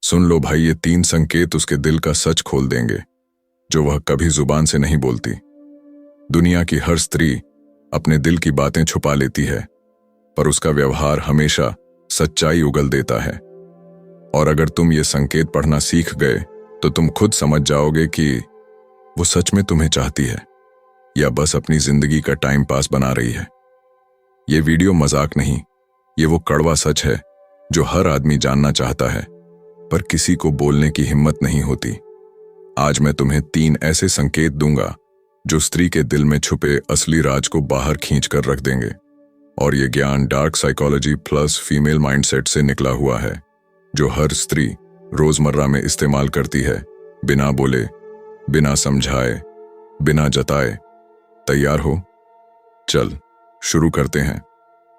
सुन लो भाई, ये 3 संकेत उसके दिल का सच खोल देंगे जो वह कभी जुबान से नहीं बोलती। दुनिया की हर स्त्री अपने दिल की बातें छुपा लेती है, पर उसका व्यवहार हमेशा सच्चाई उगल देता है। और अगर तुम ये संकेत पढ़ना सीख गए तो तुम खुद समझ जाओगे कि वो सच में तुम्हें चाहती है या बस अपनी जिंदगी का टाइम पास बना रही है। ये वीडियो मजाक नहीं, ये वो कड़वा सच है जो हर आदमी जानना चाहता है पर किसी को बोलने की हिम्मत नहीं होती। आज मैं तुम्हें 3 ऐसे संकेत दूंगा जो स्त्री के दिल में छुपे असली राज को बाहर खींच कर रख देंगे। और ये ज्ञान dark psychology plus female mindset से निकला हुआ है जो हर स्त्री रोजमर्रा में इस्तेमाल करती है, बिना बोले, बिना समझाए, बिना जताए। तैयार हो? चल शुरू करते हैं।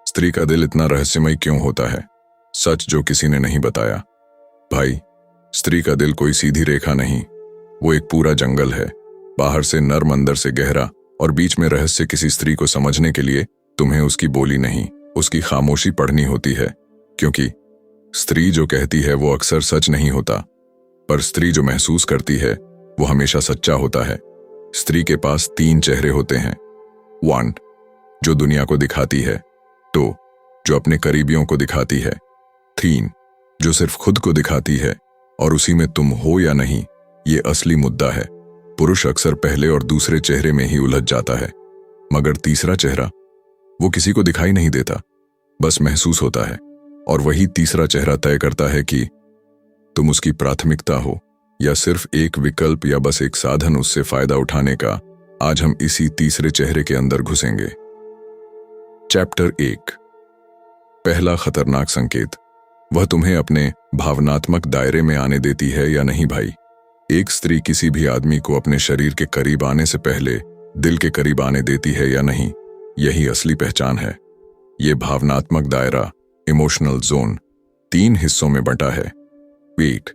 स्त्री का दिल इतना रहस्यमय क्यों होता है? सच जो किसी ने नहीं बताया। भाई, स्त्री का दिल कोई सीधी रेखा नहीं, वो एक पूरा जंगल है। बाहर से नर्म, अंदर से गहरा, और बीच में रहस्य। किसी स्त्री को समझने के लिए तुम्हें उसकी बोली नहीं, उसकी खामोशी पढ़नी होती है, क्योंकि स्त्री जो कहती है वो अक्सर सच नहीं होता, पर स्त्री जो महसूस करती है वो हमेशा सच्चा होता है। स्त्री के पास 3 चेहरे होते हैं। 1 जो दुनिया को दिखाती है, 2 जो अपने करीबियों को दिखाती है, 3 जो सिर्फ खुद को दिखाती है, और उसी में तुम हो या नहीं ये असली मुद्दा है। पुरुष अक्सर पहले और दूसरे चेहरे में ही उलझ जाता है, मगर तीसरा चेहरा वो किसी को दिखाई नहीं देता, बस महसूस होता है। और वही तीसरा चेहरा तय करता है कि तुम उसकी प्राथमिकता हो या सिर्फ एक विकल्प या बस एक साधन उससे फायदा उठाने का। आज हम इसी तीसरे चेहरे के अंदर घुसेंगे। चैप्टर 1। पहला खतरनाक संकेत। वह तुम्हें अपने भावनात्मक दायरे में आने देती है या नहीं भाई? एक स्त्री किसी भी आदमी को अपने शरीर के करीब आने से पहले दिल के करीब आने देती है या नहीं, यही असली पहचान है। ये भावनात्मक दायरा, इमोशनल जोन, 3 हिस्सों में बंटा है। वेट,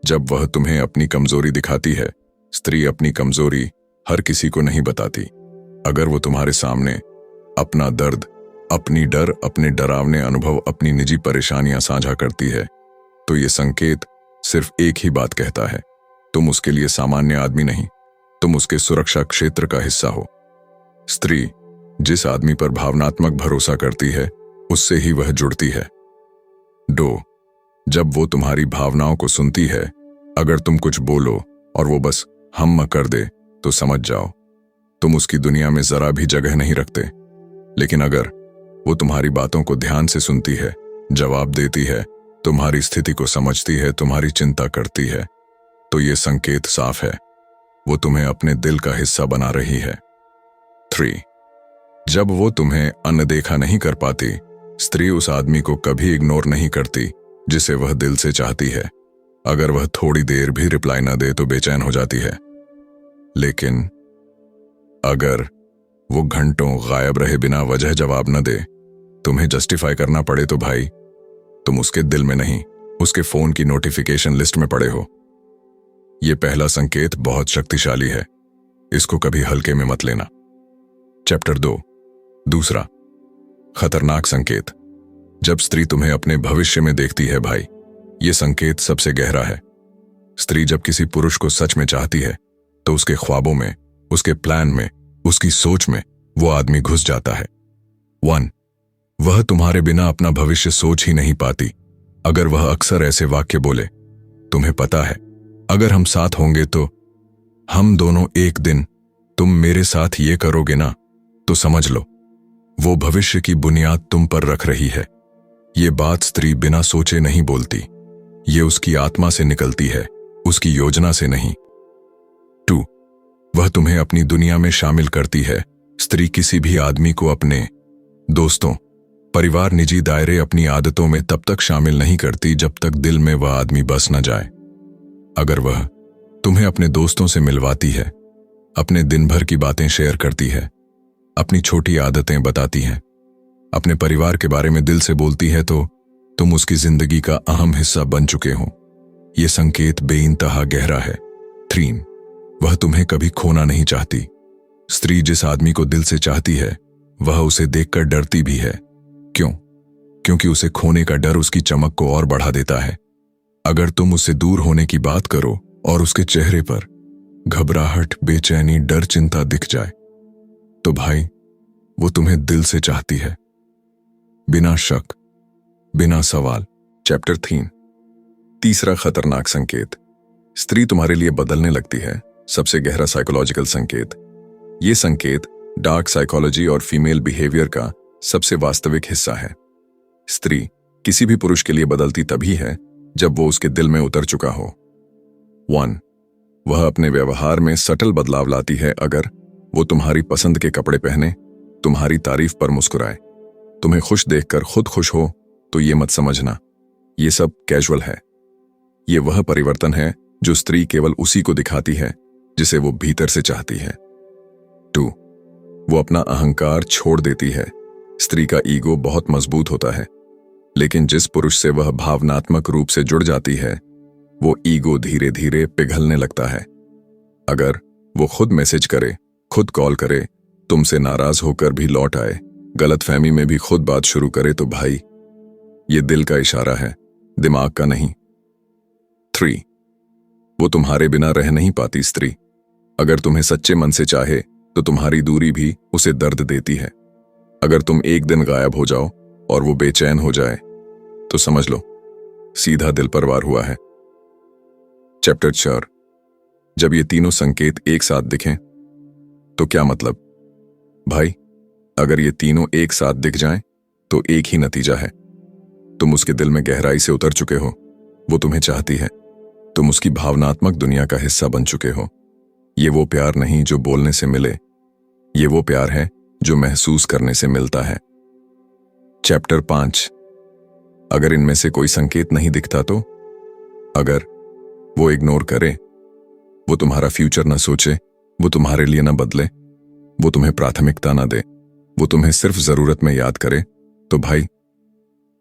जब वह तुम्हें अपनी कमजोरी दिखाती है। स्त्री अपनी कमजोरी हर किसी को नहीं बताती। अगर वो तुम्हारे सामने अपना दर्द, अपनी डर, अपने डरावने अनुभव, अपनी निजी परेशानियां साझा करती है, तो ये संकेत सिर्फ एक ही बात कहता है, तुम उसके लिए सामान्य आदमी नहीं, तुम उसके सुरक्षा क्षेत्र का हिस्सा हो। स्त्री जिस आदमी पर भावनात्मक भरोसा करती है उससे ही वह जुड़ती है। 2 जब वो तुम्हारी भावनाओं को सुनती है। अगर तुम कुछ बोलो और वो बस हम कर दे तो समझ जाओ तुम उसकी दुनिया में जरा भी जगह नहीं रखते। लेकिन अगर वो तुम्हारी बातों को ध्यान से सुनती है, जवाब देती है, तुम्हारी स्थिति को समझती है, तुम्हारी चिंता करती है, तो ये संकेत साफ है, वो तुम्हें अपने दिल का हिस्सा बना रही है। 3 जब वो तुम्हें अनदेखा नहीं कर पाती। स्त्री उस आदमी को कभी इग्नोर नहीं करती जिसे वह दिल से चाहती है। अगर वह थोड़ी देर भी रिप्लाई न दे तो बेचैन हो जाती है, लेकिन अगर वो घंटों गायब रहे बिना वजह जवाब न दे, तुम्हें जस्टिफाई करना पड़े, तो भाई तुम उसके दिल में नहीं, उसके फोन की नोटिफिकेशन लिस्ट में पड़े हो। यह पहला संकेत बहुत शक्तिशाली है, इसको कभी हल्के में मत लेना। चैप्टर 2। दूसरा खतरनाक संकेत। जब स्त्री तुम्हें अपने भविष्य में देखती है भाई, ये संकेत सबसे गहरा है। स्त्री जब किसी पुरुष को सच में चाहती है तो उसके ख्वाबों में, उसके प्लान में, उसकी सोच में वो आदमी घुस जाता है। 1 वह तुम्हारे बिना अपना भविष्य सोच ही नहीं पाती। अगर वह अक्सर ऐसे वाक्य बोले, तुम्हें पता है अगर हम साथ होंगे तो हम दोनों एक दिन, तुम मेरे साथ ये करोगे ना, तो समझ लो वो भविष्य की बुनियाद तुम पर रख रही है। ये बात स्त्री बिना सोचे नहीं बोलती, ये उसकी आत्मा से निकलती है, उसकी योजना से नहीं। 2 वह तुम्हें अपनी दुनिया में शामिल करती है। स्त्री किसी भी आदमी को अपने दोस्तों, परिवार, निजी दायरे, अपनी आदतों में तब तक शामिल नहीं करती जब तक दिल में वह आदमी बस न जाए। अगर वह तुम्हें अपने दोस्तों से मिलवाती है, अपने दिन भर की बातें शेयर करती है, अपनी छोटी आदतें बताती है, अपने परिवार के बारे में दिल से बोलती है, तो तुम उसकी जिंदगी का अहम हिस्सा बन चुके हो। यह संकेत बेइंतहा गहरा है। 3 वह तुम्हें कभी खोना नहीं चाहती। स्त्री जिस आदमी को दिल से चाहती है वह उसे देखकर डरती भी है। क्यों? क्योंकि उसे खोने का डर उसकी चमक को और बढ़ा देता है। अगर तुम उससे दूर होने की बात करो और उसके चेहरे पर घबराहट, बेचैनी, डर, चिंता दिख जाए, तो भाई वो तुम्हें दिल से चाहती है, बिना शक, बिना सवाल। चैप्टर 3। तीसरा खतरनाक संकेत। स्त्री तुम्हारे लिए बदलने लगती है। सबसे गहरा साइकोलॉजिकल संकेत। यह संकेत डार्क साइकोलॉजी और फीमेल बिहेवियर का सबसे वास्तविक हिस्सा है। स्त्री किसी भी पुरुष के लिए बदलती तभी है जब वो उसके दिल में उतर चुका हो। 1. वह अपने व्यवहार में सटल बदलाव लाती है। अगर वो तुम्हारी पसंद के कपड़े पहने, तुम्हारी तारीफ पर मुस्कुराए, तुम्हें खुश देखकर खुद खुश हो, तो ये मत समझना ये सब कैजुअल है। ये वह परिवर्तन है जो स्त्री केवल उसी को दिखाती है जिसे वो भीतर से चाहती है। 2. वो अपना अहंकार छोड़ देती है। स्त्री का ईगो बहुत मजबूत होता है, लेकिन जिस पुरुष से वह भावनात्मक रूप से जुड़ जाती है, वो ईगो धीरे धीरे पिघलने लगता है। अगर वो खुद मैसेज करे, खुद कॉल करे, तुमसे नाराज होकर भी लौट आए, गलतफहमी में भी खुद बात शुरू करे, तो भाई ये दिल का इशारा है, दिमाग का नहीं। 3. वो तुम्हारे बिना रह नहीं पाती। स्त्री अगर तुम्हें सच्चे मन से चाहे तो तुम्हारी दूरी भी उसे दर्द देती है। अगर तुम एक दिन गायब हो जाओ और वो बेचैन हो जाए, तो समझ लो सीधा दिल पर वार हुआ है। चैप्टर 4। जब ये तीनों संकेत एक साथ दिखें तो क्या मतलब? भाई अगर ये तीनों एक साथ दिख जाएं तो एक ही नतीजा है। तुम उसके दिल में गहराई से उतर चुके हो, वो तुम्हें चाहती है, तुम उसकी भावनात्मक दुनिया का हिस्सा बन चुके हो। ये वो प्यार नहीं जो बोलने से मिले, ये वो प्यार है जो महसूस करने से मिलता है। चैप्टर 5। अगर इनमें से कोई संकेत नहीं दिखता तो? अगर वो इग्नोर करे, वो तुम्हारा फ्यूचर ना सोचे, वो तुम्हारे लिए ना बदले, वो तुम्हें प्राथमिकता ना दे, वो तुम्हें सिर्फ जरूरत में याद करे, तो भाई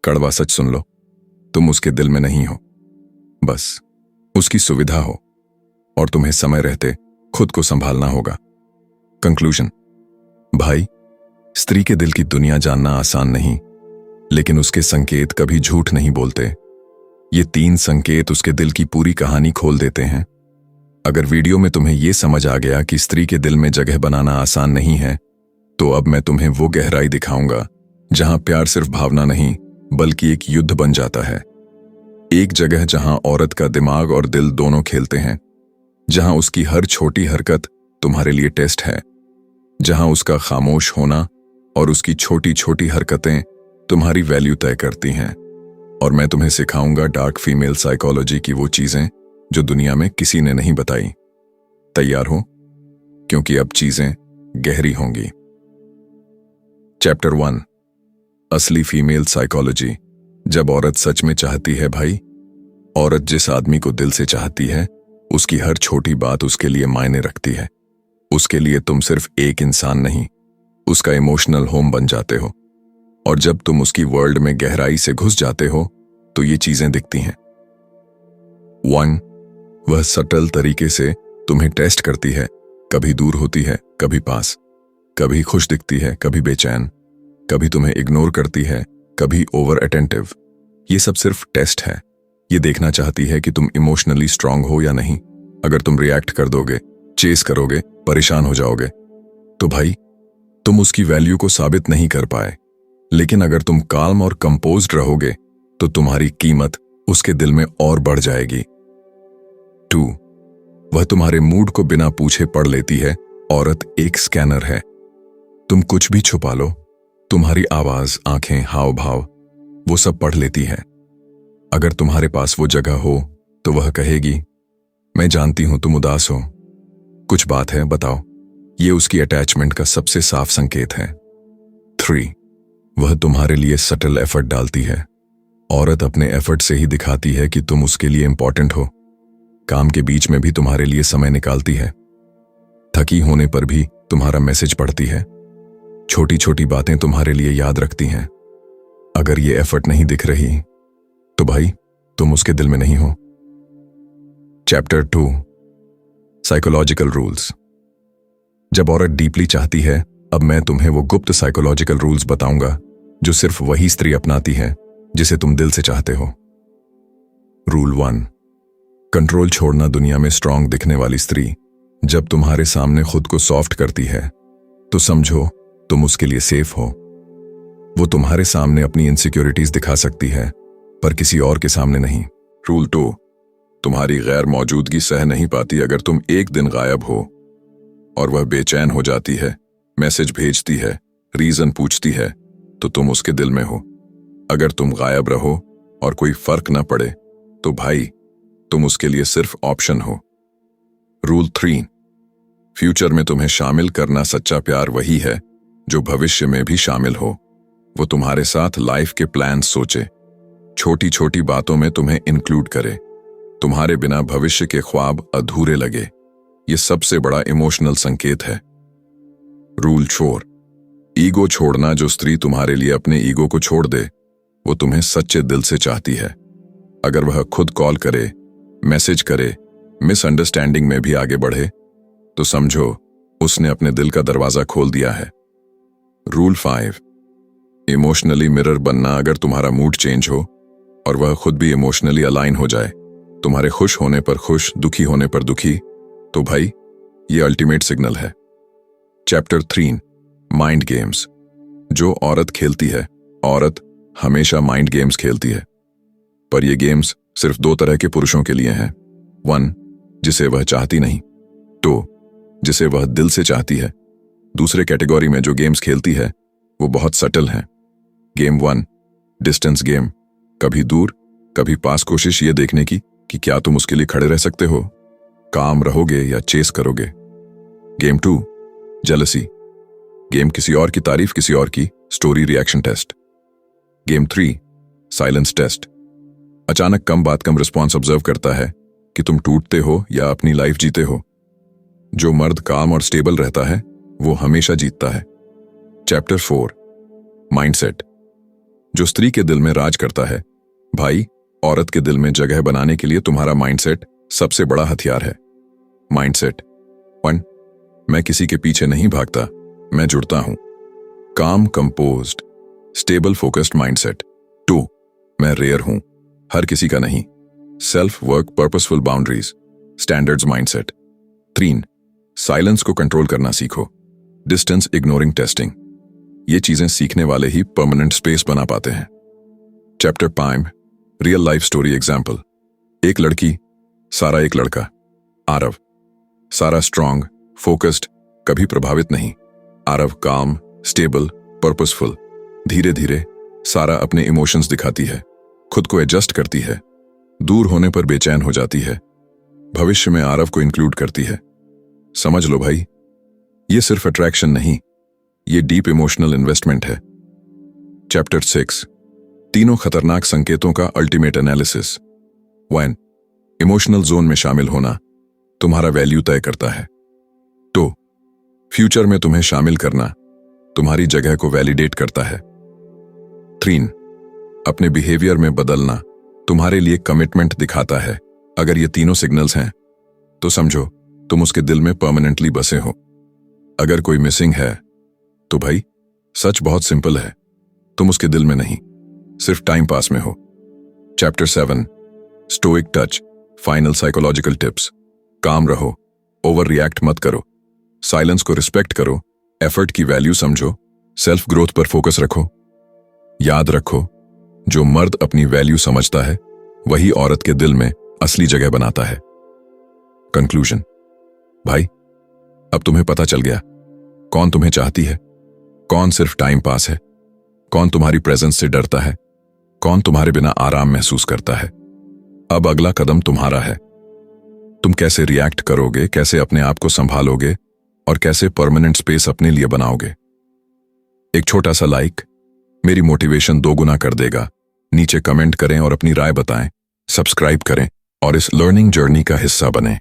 कड़वा सच सुन लो, तुम उसके दिल में नहीं हो, बस उसकी सुविधा हो, और तुम्हें समय रहते खुद को संभालना होगा। कंक्लूजन। भाई स्त्री के दिल की दुनिया जानना आसान नहीं, लेकिन उसके संकेत कभी झूठ नहीं बोलते। ये 3 संकेत उसके दिल की पूरी कहानी खोल देते हैं। अगर वीडियो में तुम्हें यह समझ आ गया कि स्त्री के दिल में जगह बनाना आसान नहीं है, तो अब मैं तुम्हें वो गहराई दिखाऊंगा जहां प्यार सिर्फ भावना नहीं बल्कि एक युद्ध बन जाता है। एक जगह जहां औरत का दिमाग और दिल दोनों खेलते हैं, जहां उसकी हर छोटी हरकत तुम्हारे लिए टेस्ट है, जहां उसका खामोश होना और उसकी छोटी छोटी हरकतें तुम्हारी वैल्यू तय करती हैं। और मैं तुम्हें सिखाऊंगा डार्क फीमेल साइकोलॉजी की वो चीजें जो दुनिया में किसी ने नहीं बताई। तैयार हो? क्योंकि अब चीजें गहरी होंगी। चैप्टर 1। असली फीमेल साइकोलॉजी। जब औरत सच में चाहती है भाई, औरत जिस आदमी को दिल से चाहती है, उसकी हर छोटी बात उसके लिए मायने रखती है। उसके लिए तुम सिर्फ एक इंसान नहीं, उसका इमोशनल होम बन जाते हो। और जब तुम उसकी वर्ल्ड में गहराई से घुस जाते हो तो ये चीजें दिखती हैं। 1. वह सटल तरीके से तुम्हें टेस्ट करती है, कभी दूर होती है, कभी पास, कभी खुश दिखती है, कभी बेचैन, कभी तुम्हें इग्नोर करती है, कभी ओवर अटेंटिव। ये सब सिर्फ टेस्ट है। ये देखना चाहती है कि तुम इमोशनली स्ट्रांग हो या नहीं। अगर तुम रिएक्ट कर दोगे, चेस करोगे, परेशान हो जाओगे, तो भाई तुम उसकी वैल्यू को साबित नहीं कर पाए। लेकिन अगर तुम काल्म और कंपोज्ड रहोगे तो तुम्हारी कीमत उसके दिल में और बढ़ जाएगी। 2. वह तुम्हारे मूड को बिना पूछे पढ़ लेती है। औरत एक स्कैनर है। तुम कुछ भी छुपा लो, तुम्हारी आवाज, आंखें, हाव भाव, वो सब पढ़ लेती है। अगर तुम्हारे पास वो जगह हो तो वह कहेगी, मैं जानती हूं तुम उदास हो, कुछ बात है, बताओ। ये उसकी अटैचमेंट का सबसे साफ संकेत है। 3. वह तुम्हारे लिए सटल एफर्ट डालती है। औरत अपने एफर्ट से ही दिखाती है कि तुम उसके लिए इंपॉर्टेंट हो। काम के बीच में भी तुम्हारे लिए समय निकालती है। थकी होने पर भी तुम्हारा मैसेज पढ़ती है। छोटी छोटी बातें तुम्हारे लिए याद रखती हैं। अगर ये एफर्ट नहीं दिख रही तो भाई तुम उसके दिल में नहीं हो। चैप्टर 2। Psychological rules. जब औरत डीपली चाहती है, अब मैं तुम्हें वो गुप्त साइकोलॉजिकल रूल्स बताऊंगा जो सिर्फ वही स्त्री अपनाती है जिसे तुम दिल से चाहते हो। रूल 1। कंट्रोल छोड़ना। दुनिया में स्ट्रांग दिखने वाली स्त्री जब तुम्हारे सामने खुद को सॉफ्ट करती है तो समझो तुम उसके लिए सेफ हो। वो तुम्हारे सामने अपनी इनसिक्योरिटीज दिखा सकती है पर किसी और के सामने नहीं। रूल 2। तुम्हारी गैर मौजूदगी सह नहीं पाती। अगर तुम एक दिन गायब हो और वह बेचैन हो जाती है, मैसेज भेजती है, रीजन पूछती है, तो तुम उसके दिल में हो। अगर तुम गायब रहो और कोई फर्क न पड़े तो भाई तुम उसके लिए सिर्फ ऑप्शन हो। रूल 3। फ्यूचर में तुम्हें शामिल करना। सच्चा प्यार वही है जो भविष्य में भी शामिल हो। वो तुम्हारे साथ लाइफ के प्लान सोचे, छोटी छोटी बातों में तुम्हें इंक्लूड करे, तुम्हारे बिना भविष्य के ख्वाब अधूरे लगे। ये सबसे बड़ा इमोशनल संकेत है। रूल 4। ईगो छोड़ना। जो स्त्री तुम्हारे लिए अपने ईगो को छोड़ दे वो तुम्हें सच्चे दिल से चाहती है। अगर वह खुद कॉल करे, मैसेज करे, मिसअंडरस्टैंडिंग में भी आगे बढ़े तो समझो उसने अपने दिल का दरवाजा खोल दिया है। रूल 5। इमोशनली मिरर बनना। अगर तुम्हारा मूड चेंज हो और वह खुद भी इमोशनली अलाइन हो जाए, तुम्हारे खुश होने पर खुश, दुखी होने पर दुखी, तो भाई ये अल्टीमेट सिग्नल है। चैप्टर 3। Mind games. जो औरत खेलती है, औरत हमेशा माइंड गेम्स खेलती है, पर ये गेम्स सिर्फ 2 तरह के पुरुषों के लिए हैं। 1, जिसे वह चाहती नहीं। 2, जिसे वह दिल से चाहती है। दूसरे कैटेगरी में जो गेम्स खेलती है वो बहुत सटल हैं। Game 1, distance game. कभी दूर कभी पास, कोशिश ये देखने की कि क्या तुम उसके लिए खड़े रह सकते हो, काम रहोगे या चेस करोगे। Game 2, jealousy game. किसी और की तारीफ, किसी और की story, reaction test. Game 3, silence test. अचानक कम बात कम रिस्पॉन्स ऑब्जर्व करता है कि तुम टूटते हो या अपनी लाइफ जीते हो। जो मर्द काम और स्टेबल रहता है वो हमेशा जीतता है। चैप्टर 4। माइंडसेट। जो स्त्री के दिल में राज करता है, भाई औरत के दिल में जगह बनाने के लिए तुम्हारा माइंडसेट सबसे बड़ा हथियार है। माइंडसेट 1। मैं किसी के पीछे नहीं भागता, मैं जुड़ता हूं। काम, कंपोज्ड, स्टेबल, फोकस्ड माइंडसेट। 2। मैं रेयर हूं, हर किसी का नहीं। Self work, purposeful boundaries, standards mindset. 3। Silence को कंट्रोल करना सीखो, डिस्टेंस, इग्नोरिंग, टेस्टिंग। ये चीजें सीखने वाले ही परमानेंट स्पेस बना पाते हैं। Chapter 5। Real life story example. एक लड़की, सारा। एक लड़का, आरव। सारा स्ट्रांग, फोकस्ड, कभी प्रभावित नहीं। आरव काम, स्टेबल, पर्पसफुल। धीरे धीरे सारा अपने इमोशंस दिखाती है, खुद को एडजस्ट करती है, दूर होने पर बेचैन हो जाती है, भविष्य में आरव को इंक्लूड करती है। समझ लो भाई, ये सिर्फ अट्रैक्शन नहीं, ये डीप इमोशनल इन्वेस्टमेंट है। चैप्टर 6। तीनों खतरनाक संकेतों का अल्टीमेट एनालिसिस। 1। इमोशनल जोन में शामिल होना तुम्हारा वैल्यू तय करता है। 2। फ्यूचर में तुम्हें शामिल करना तुम्हारी जगह को वैलिडेट करता है। 3। अपने बिहेवियर में बदलना तुम्हारे लिए कमिटमेंट दिखाता है। अगर ये तीनों सिग्नल्स हैं तो समझो तुम उसके दिल में परमानेंटली बसे हो। अगर कोई मिसिंग है तो भाई सच बहुत सिंपल है, तुम उसके दिल में नहीं, सिर्फ टाइम पास में हो। Chapter 7। Stoic touch, final psychological tips. काम रहो, ओवर रिएक्ट मत करो, साइलेंस को रिस्पेक्ट करो, एफर्ट की वैल्यू समझो, सेल्फ ग्रोथ पर फोकस रखो। याद रखो, जो मर्द अपनी वैल्यू समझता है वही औरत के दिल में असली जगह बनाता है। कंक्लूजन। भाई अब तुम्हें पता चल गया कौन तुम्हें चाहती है, कौन सिर्फ टाइम पास है, कौन तुम्हारी प्रेजेंस से डरता है, कौन तुम्हारे बिना आराम महसूस करता है। अब अगला कदम तुम्हारा है। तुम कैसे रिएक्ट करोगे, कैसे अपने आप को संभालोगे और कैसे परमानेंट स्पेस अपने लिए बनाओगे। एक छोटा सा लाइक मेरी मोटिवेशन 2 गुना कर देगा। नीचे कमेंट करें और अपनी राय बताएं, सब्सक्राइब करें और इस लर्निंग जर्नी का हिस्सा बनें।